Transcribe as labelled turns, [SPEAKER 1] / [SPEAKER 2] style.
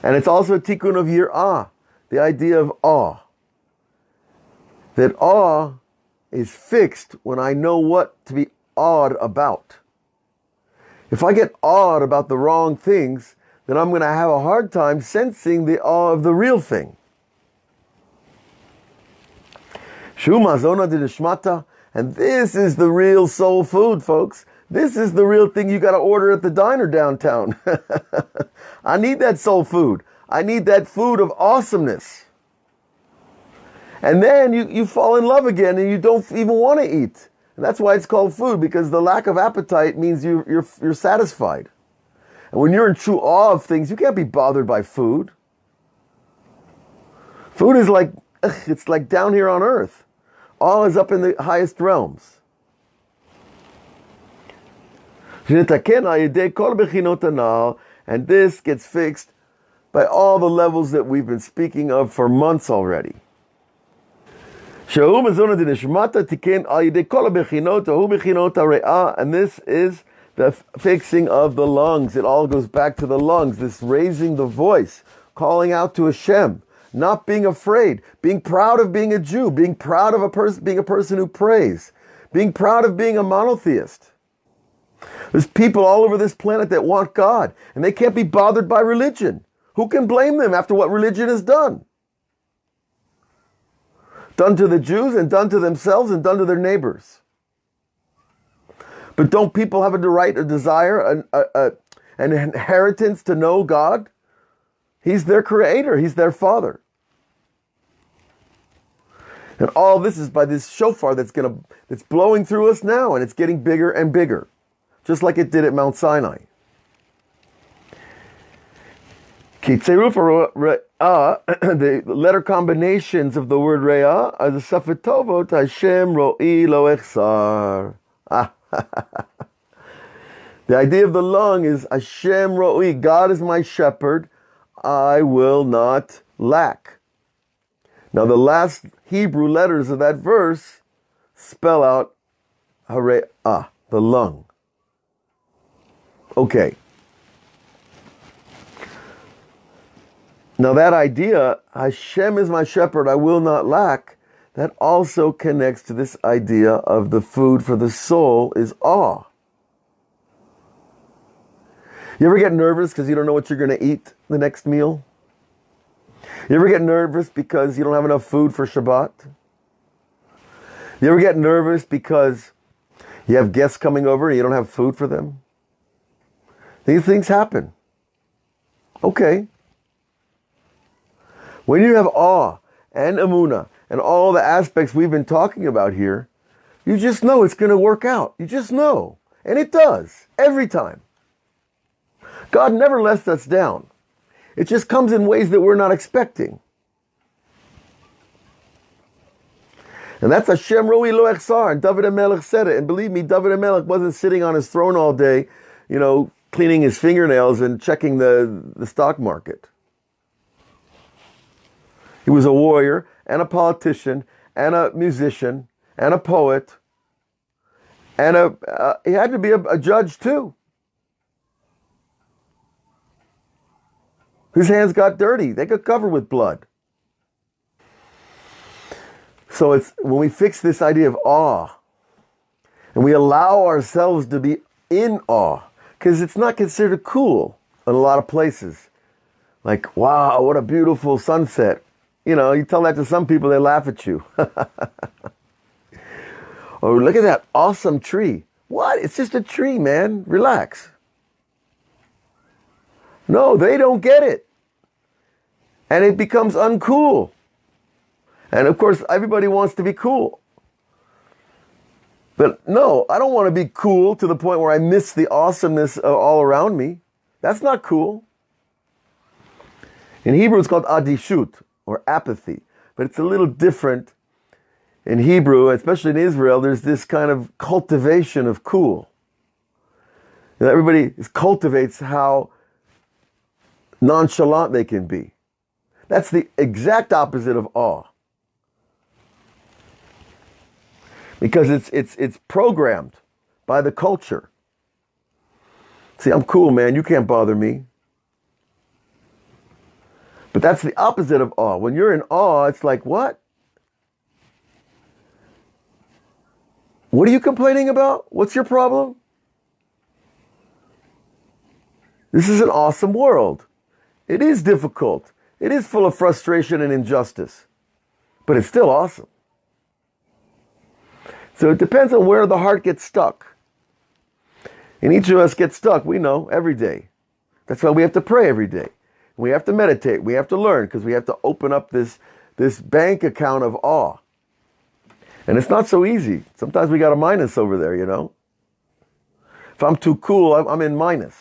[SPEAKER 1] And it's also a tikkun of yir'ah, the idea of awe. That awe is fixed when I know what to be awed about. If I get awed about the wrong things, then I'm going to have a hard time sensing the awe of the real thing. Shuma zona de nishmata, and this is the real soul food, folks. This is the real thing you got to order at the diner downtown. I need that soul food. I need that food of awesomeness. And then you fall in love again and you don't even want to eat. And that's why it's called food, because the lack of appetite means you're satisfied. And when you're in true awe of things, you can't be bothered by food. Food is like, it's like down here on earth. Awe is up in the highest realms. And this gets fixed by all the levels that we've been speaking of for months already. And this is the fixing of the lungs. It all goes back to the lungs, this raising the voice, calling out to Hashem, not being afraid, being proud of being a Jew, being proud of being a person who prays, being proud of being a monotheist. There's people all over this planet that want God, and they can't be bothered by religion. Who can blame them after what religion has done? Done to the Jews and done to themselves and done to their neighbors. But don't people have a right, a desire, an inheritance to know God? He's their creator. He's their father. And all this is by this shofar that's blowing through us now, and it's getting bigger and bigger, just like it did at Mount Sinai. The letter combinations of the word re'ah are the Safetovot Hashem ro'i lo echsar. The idea of the lung is Hashem ro'i, God is my shepherd, I will not lack. Now the last Hebrew letters of that verse spell out hare'ah, the lung. Okay. Now that idea, Hashem is my shepherd, I will not lack, that also connects to this idea of the food for the soul is awe. You ever get nervous because you don't know what you're going to eat the next meal? You ever get nervous because you don't have enough food for Shabbat? You ever get nervous because you have guests coming over and you don't have food for them? These things happen. Okay. When you have awe and emunah and all the aspects we've been talking about here, you just know it's going to work out. You just know. And it does. Every time. God never lets us down. It just comes in ways that we're not expecting. And that's Hashem ro'i lo echsar. And David HaMelech said it. And believe me, David HaMelech wasn't sitting on his throne all day, cleaning his fingernails and checking the stock market. He was a warrior and a politician and a musician and a poet. And he had to be a judge too. His hands got dirty. They got covered with blood. So it's when we fix this idea of awe and we allow ourselves to be in awe, because it's not considered cool in a lot of places. Like, wow, what a beautiful sunset. You tell that to some people, they laugh at you. Or look at that awesome tree. What? It's just a tree, man. Relax. No, they don't get it. And it becomes uncool. And of course, everybody wants to be cool. But no, I don't want to be cool to the point where I miss the awesomeness all around me. That's not cool. In Hebrew, it's called adishut, or apathy. But it's a little different in Hebrew, especially in Israel. There's this kind of cultivation of cool. And everybody cultivates how nonchalant they can be. That's the exact opposite of awe. Because it's programmed by the culture. See, I'm cool, man. You can't bother me. But that's the opposite of awe. When you're in awe, it's like, what? What are you complaining about? What's your problem? This is an awesome world. It is difficult. It is full of frustration and injustice. But it's still awesome. So it depends on where the heart gets stuck. And each of us gets stuck, we know, every day. That's why we have to pray every day. We have to meditate. We have to learn, because we have to open up this bank account of awe. And it's not so easy. Sometimes we got a minus over there, you know. If I'm too cool, I'm in minus.